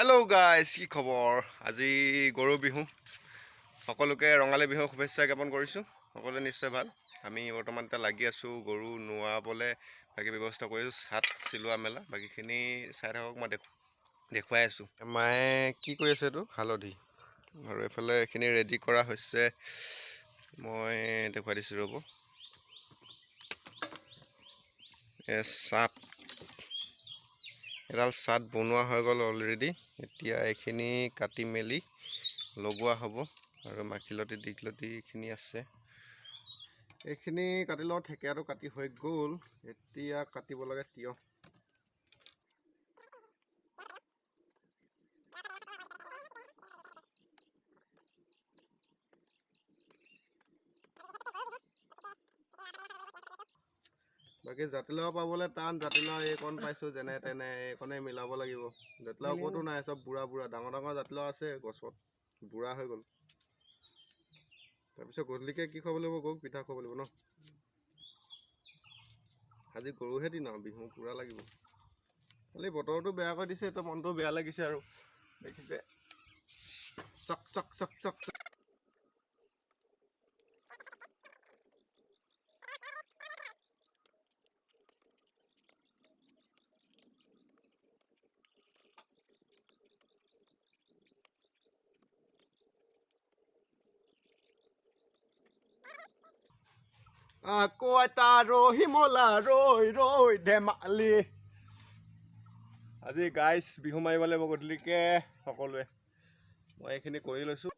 Hello' guys, কি খবৰ? আজি গৰু বিহু। সকলোকে ৰঙালী বিহুৰ শুভেচ্ছা জ্ঞাপন কৰিছোঁ। সকলোৱে নিশ্চয় ভাল। আমি বৰ্তমান এতিয়া লাগি আছোঁ গৰু নোৱাবলৈ, বাকী ব্যৱস্থা কৰিছোঁ, ছাট চিলোৱা মেলা। বাকীখিনি চাই থাকক, মই দেখুৱাই আছোঁ। মায়ে কি কৰি আছে? এইটো হালধি, আৰু এইফালে এইখিনি ৰেডি কৰা হৈছে। মই দেখুৱাই দিছোঁ, ৰ'ব। ছাট এডাল ছাট বনোৱা হৈ গ'ল অলৰেডি। এতিয়া এইখিনি কাটি মেলি লগোৱা হ'ব, আৰু মাখিলতি দীঘলতি এইখিনি আছে। এইখিনি কাটি লওঁ। ঠেকেৰাটো কাটি হৈ গ'ল। এতিয়া কাটিব লাগে তিয়ঁহ। বাকী জাতিলাও পাবলৈ টান। জাতিলাও এইকণ পাইছোঁ, যেনে তেনে এইকণে মিলাব লাগিব। জাতিলাও ক'তো নাই, চব বুঢ়া বুঢ়া। ডাঙৰ ডাঙৰ জাতিলাও আছে গছত, বুঢ়া হৈ গ'ল। তাৰপিছত গধূলিকৈ কি খুৱাব লাগিব? গৰুক পিঠা খুৱাব লাগিব ন। আজি গৰুহে দিন আৰু, বিহু পূৰা লাগিব। খালি বতৰটো বেয়া কৰি দিছে, এইটো মনটো বেয়া লাগিছে। আৰু দেখিছে, চক চক চক চক চক। আকৌ এটা ৰহিমলা ৰৈ ৰৈ ধেমালি। আজি গাইজ বিহু মাৰিব লাগিব গধূলিকৈ সকলোৱে। মই এইখিনি কৰি লৈছোঁ।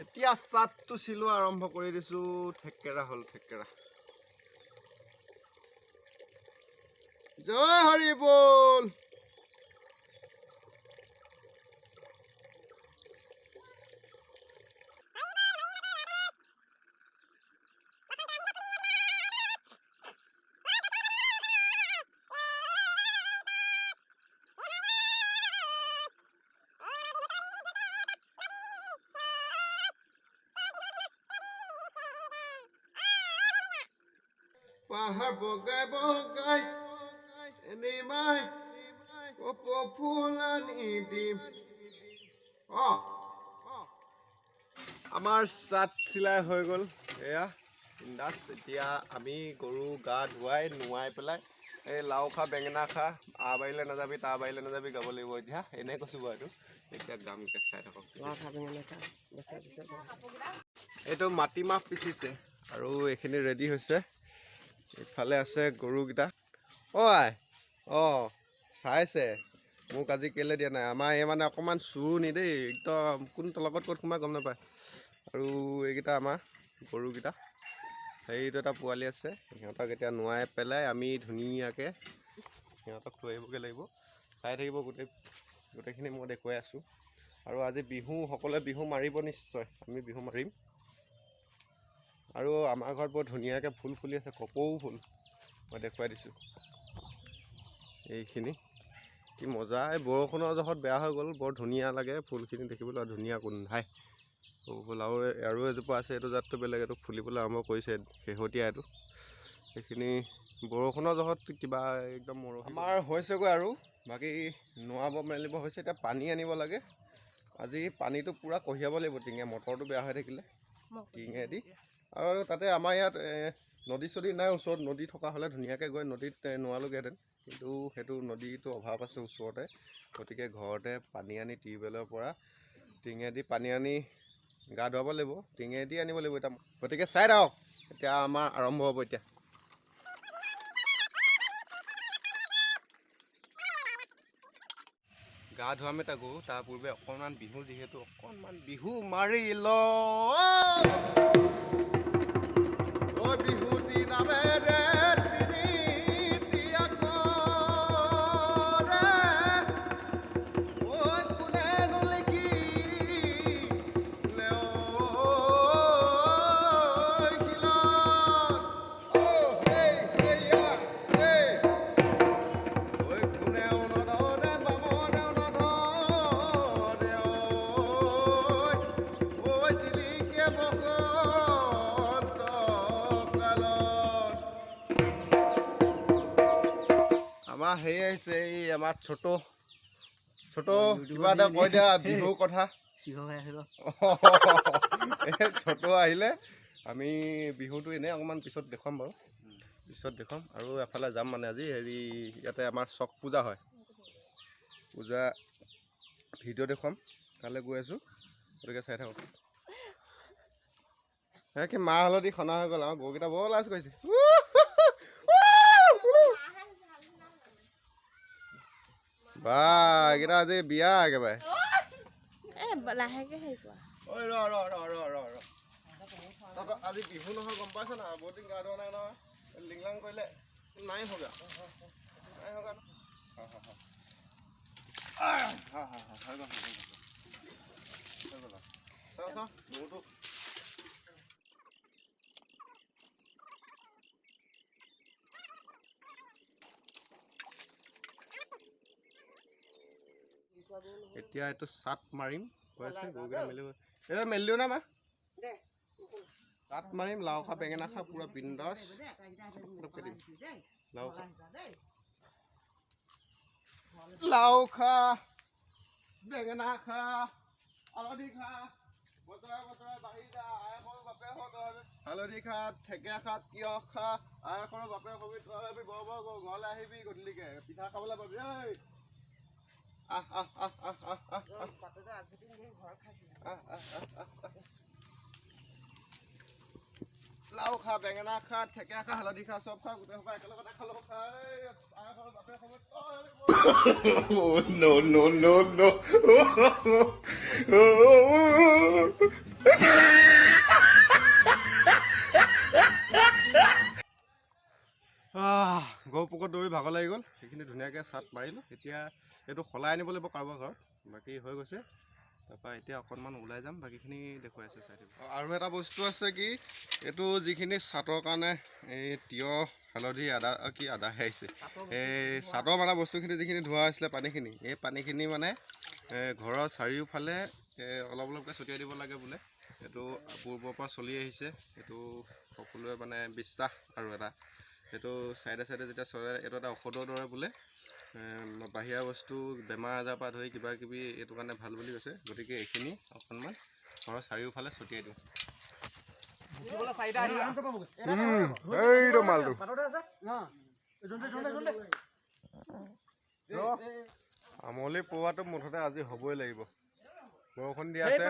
এতিয়া ছাটটো চিলোৱা আৰম্ভ কৰি দিছোঁ। ঠেকেৰা হ'ল, ঠেকেৰা। জয় হৰি বল। পাহাৰ বগাই বগাই এনেমাই কপ ফুলানি দিম। আমাৰ ছাট চিলাই হৈ গ'ল। এয়া ইণ্ডাছ। এতিয়া আমি গৰু গা ধুৱাই নোৱাই পেলাই এই লাও খা বেঙেনা খা, বাৰীলৈ নাযাবি বাৰীলৈ নাযাবি গাব লাগিব। এতিয়া এনেই কৈছোঁ বাৰু এইটো। এতিয়া গামকৈ চাই থাকক। এইটো মাটিমাহ পিচিছে, আৰু এইখিনি ৰেডি হৈছে। ইফালে আছে গৰুকেইটা। আই চাইছে মোক আজি কেলৈ দিয়া নাই। আমাৰ এই মানে অকণমান চুৰণি দেই, একদম কোনটো লগত ক'ত সোমাই গম নাপায়। আৰু এইকেইটা আমাৰ গৰুকেইটা। সেইটো এটা পোৱালি আছে। সিহঁতক এতিয়া নোৱাই পেলাই আমি ধুনীয়াকৈ সিহঁতক থৈ আহিবগৈ লাগিব। চাই থাকিব, গোটেইখিনি মই দেখুৱাই আছোঁ। আৰু আজি বিহু, সকলোৱে বিহু মাৰিব নিশ্চয়। আমি বিহু মাৰিম। আৰু আমাৰ ঘৰত বৰ ধুনীয়াকৈ ফুল ফুলি আছে, কপৌ ফুল। মই দেখুৱাই দিছোঁ। এইখিনি কি মজা। এই বৰষুণৰ জহত বেয়া হৈ গ'ল। বৰ ধুনীয়া লাগে ফুলখিনি দেখিবলৈ, আৰু ধুনীয়া গোন্ধাই ফুল। আৰু এজোপা আছে, এইটো জাতটো বেলেগ। এইটো ফুলিবলৈ আৰম্ভ কৰিছে, শেহতীয়া এইটো। সেইখিনি বৰষুণৰ জহত কিবা একদম আমাৰ হৈছেগৈ। আৰু বাকী নোৱাব মেলিব হৈছে। এতিয়া পানী আনিব লাগে। আজি পানীটো পূৰা কঢ়িয়াব লাগিব টিঙে, মটৰটো বেয়া হৈ থাকিলে টিঙেদি। আৰু তাতে আমাৰ ইয়াত নদী চদী নাই ওচৰত। নদী থকা হ'লে ধুনীয়াকৈ গৈ নদীত নোৱালোগৈহেঁতেন, কিন্তু সেইটো নদীটো অভাৱ আছে ওচৰতে। গতিকে ঘৰতে পানী আনি টিউবৱেলৰ পৰা টিঙেদি পানী আনি গা ধুৱাব লাগিব। টিঙেদি আনিব লাগিব এতিয়া। গতিকে চাই থাকক, এতিয়া আমাৰ আৰম্ভ হ'ব এতিয়া। গা ধুৱাম এটা গৰু তাৰ পূৰ্বে অকণমান বিহু যিহেতু অকণমান বিহু মাৰি ল বিহুতি নামেৰে আমাৰ হেৰি আহিছে এই আমাৰ ছোট কিবা এটা কৈ দিয়া বিহুৰ কথা ছোট আহিলে আমি বিহুটো এনেই অকণমান পিছত দেখুৱাম বাৰু আৰু এফালে যাম মানে আজি হেৰি ইয়াতে আমাৰ চক পূজা হয় পূজা ভিডিঅ' দেখুৱাম তালৈ গৈ আছোঁ গতিকে চাই থাকক কি মাহ হালধি খনা হৈ গ'ল আমাৰ গৰুকেইটা বৰ লাজ কৰিছে বা এইকেইটা আজি বিয়া একেবাৰে আজি বিহু নহয় গম পাইছ না বহুত দিন গা ধোৱা নাই নহয় লিংলাং কৰিলে নাই হগা এতিয়া এইটো চাট মাৰিম কৈ আছে গৰুকেইটা মেলিব এইবাৰ মেলি দিওঁ না মা চাট মাৰিম লাও খা বেঙেনা খা পুৰা বিন্দাছ লাও খা বেঙেনা খা হালধি খা বছৰে বছৰে বাঢ়ি যা আই সৰু বাপে হালধি খা ঠেকেৰা খা তিয়হ খা আই সৰু বাপে হবি তই হবি বৰ বৰ ঘৰলৈ আহিবি গধূলিকে পিঠা খাবলৈ পাবি ঐ লাও খা বেঙেনা খা ঠেকেৰা খা হালধি খা চব খা গোটেই সোপা একেলগতে খালো গৰু পুকত দৌৰি ভাগৰ লাগি গ'ল সেইখিনি ধুনীয়াকৈ চাট মাৰিলোঁ এতিয়া এইটো সলাই আনিব লাগিব কাৰোবাৰ ঘৰত বাকী হৈ গৈছে তাৰপৰা এতিয়া অকণমান ওলাই যাম বাকীখিনি দেখুৱাই আছোঁ চাই দিব আৰু এটা বস্তু আছে কি এইটো যিখিনি চাটৰ কাৰণে এই তিয়হ হালধি আদা আহিছে এই চাটৰ মানে বস্তুখিনি যিখিনি ধোৱা হৈছিলে পানীখিনি এই পানীখিনি মানে ঘৰৰ চাৰিওফালে অলপ অলপকৈ ছটিয়াই দিব লাগে বোলে এইটো পূৰ্বৰ পৰা চলি আহিছে এইটো সকলোৱে মানে বিশ্বাস আৰু এটা সেইটো চাইডে যেতিয়া চলে এইটো এটা ঔষধৰ দৰে বোলে বাহিৰা বস্তু বেমাৰ আজাৰৰ পৰা ধৰি কিবা কিবি এইটো কাৰণে ভাল বুলি কৈছে গতিকে এইখিনি অকণমান ঘৰৰ চাৰিওফালে ছটিয়াই দিওঁ আমলি পোৱাটো মুঠতে আজি হ'বই লাগিব বৰষুণ দি আছে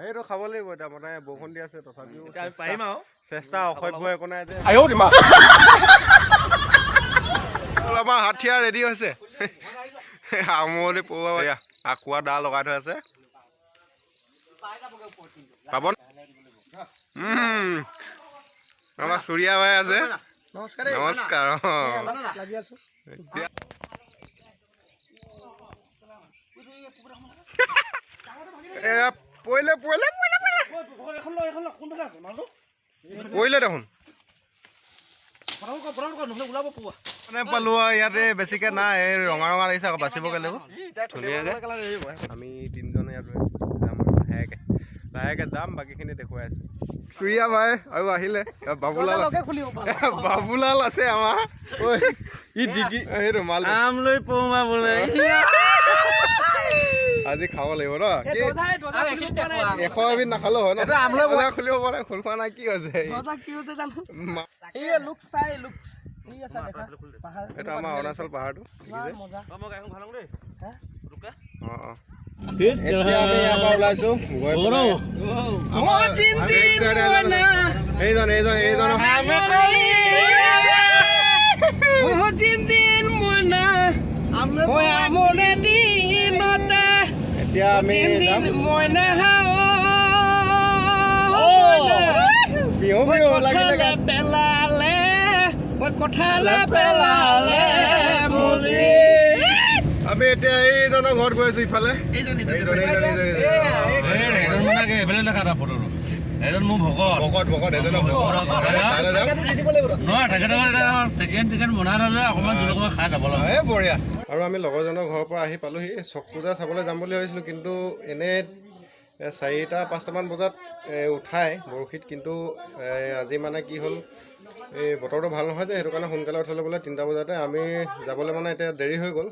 সেইটো খাব লাগিব এতিয়া মানে বৰষুণ দি আছে তথাপিও চেষ্টা অসভ্য একো নাই যে আমাৰ হাঠিয়া ৰেডি হৈছে আমলি পোৱা আকুৱা দা লগাই থৈ আছে পাব আমাৰ চুৰিয়া ভাই আছে নমস্কাৰ পৰিলে দেখোন মানে পালো ইয়াতে বেছিকে নাই এই ৰঙা লাগিছে আকৌ বাচিবগে লাগিব আমি তিনিজনে ইয়াত যাম লাহেকে যাম বাকীখিনি দেখুৱাই আছো চুৰিয়া ভাই আৰু আহিলে বাবুলাল আছে আমাৰ সেইটো মাল আজি খাব লাগিব ন 100 এবিধ নাখালো হয় ন খুলিব পৰা খোল খোৱা নাই কি হৈছে এইটো আমাৰ অৰুণাচল পাহাৰটো ওলাইছো এতিয়া আমি যাম বিহু বিহু লাগিলে আমি এতিয়া এইজনৰ ঘৰত গৈ আছো ইফালে এজন মোৰ ভকত এজনৰ বঢ়িয়া। আৰু আমি লগৰজনৰ ঘৰৰ পৰা আহি পালোহি। চক পূজা চাবলৈ যাম বুলি ভাবিছিলোঁ, কিন্তু এনে 4-5টামান বজাত উঠাই বৰশীত, কিন্তু আজি মানে কি হ'ল এই বতৰটো ভাল নহয় যে, সেইটো কাৰণে সোনকালে উঠালে বোলে 3টা বজাতে। আমি যাবলৈ মানে এতিয়া দেৰি হৈ গ'ল,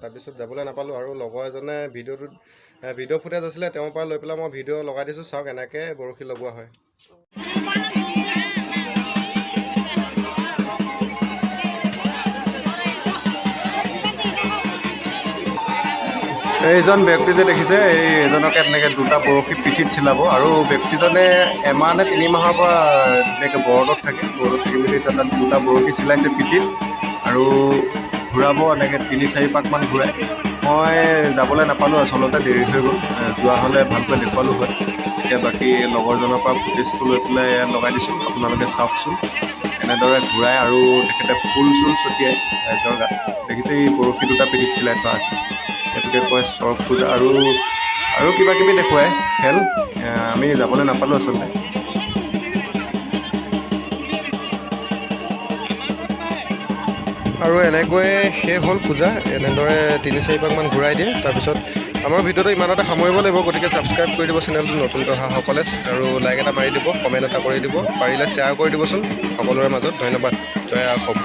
তাৰপিছত যাবলৈ নাপালোঁ। আৰু লগৰ এজনে ভিডিঅ' ফুটেজ আছিলে, তেওঁৰ পৰা লৈ পেলাই মই ভিডিঅ' লগাই দিছোঁ, চাওক এনেকৈ বৰশী লগোৱা হয়। এইজন ব্যক্তি যে দেখিছে, এজনকে এনেকৈ 2টা বৰশী পিঠিত চিলাব, আৰু ব্যক্তিজনে এমাহ নে 3 মাহৰ পৰা এনেকৈ বৰদত থাকি মেলি তাত 2টা বৰশী চিলাইছে পিঠিত, আৰু ঘূৰাব এনেকৈ 3-4 পাকমান ঘূৰাই। মই যাবলৈ নাপালোঁ, আচলতে দেৰি হৈ গ'ল। যোৱা হ'লে ভালকৈ দেখুৱালোঁ হয়। এতিয়া বাকী লগৰজনৰ পৰা ফুটেজটো লৈ পেলাই ইয়াত লগাই দিছোঁ, আপোনালোকে চাওকচোন। এনেদৰে ঘূৰাই আৰু তেখেতে ফুল চুল ছটিয়াই ৰাইজৰ গাত। দেখিছে এই বৰশী 2টা পিঠিত চিলাই থোৱা আছে, সেইটোকে কয় চৰক পূজা। আৰু কিবা কিবি দেখুৱাই খেল, আমি যাবলৈ নাপালোঁ আচলতে। আৰু এনেকৈ শেষ হ'ল পূজা। এনেদৰে 3-4 পাকমান ঘূৰাই দিয়ে। তাৰপিছত আমাৰ ভিডিঅ'টো ইমানতে সামৰিব লাগিব, গতিকে ছাবস্ক্ৰাইব কৰি দিব চেনেলটো নতুনকৈ অহাসকলে, আৰু লাইক এটা মাৰি দিব, কমেণ্ট এটা কৰি দিব, পাৰিলে শ্বেয়াৰ কৰি দিবচোন সকলোৰে মাজত। ধন্যবাদ। জয় অসম।